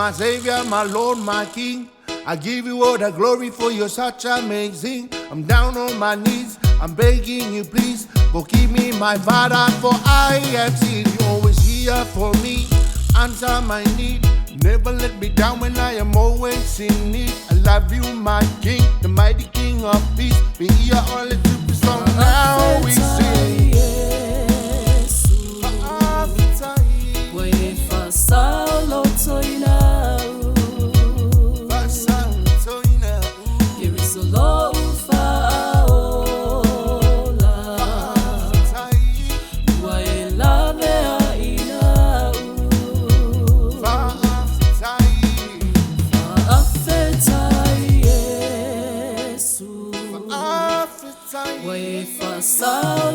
my Savior, my Lord, my King. I give you all the glory for you're such amazing. I'm down on my knees, I'm begging you please. Forgive me my Father, for I have sinned. You always here for me, answer my need. Never let me down when I am always in need. I love you my King, the mighty King of peace. We hear all the super song now we sing. Way for so